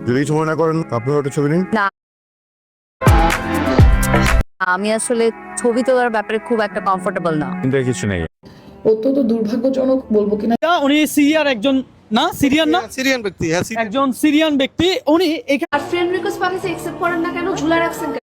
যদি কিছু মনে না করেন আপনার একটা ছবি নিন। না, আমি আসলে ছবি তোলার ব্যাপারে খুব একটা কমফোর্টেবল না। কিন্তু কিছু নেই। অত্যন্ত দুর্ভাগ্যজনক বলবো কিনা, উনি সিরিয়ার একজন না সিরিয়ান না সিরিয়ান ব্যক্তি, হ্যাঁ একজন সিরিয়ান ব্যক্তি। উনি আর ফ্রেন্ড রিকোয়েস্ট পাঠাইছে, অ্যাকসেপ্ট করেন না কেন? ঝুলা রাখছেন কেন?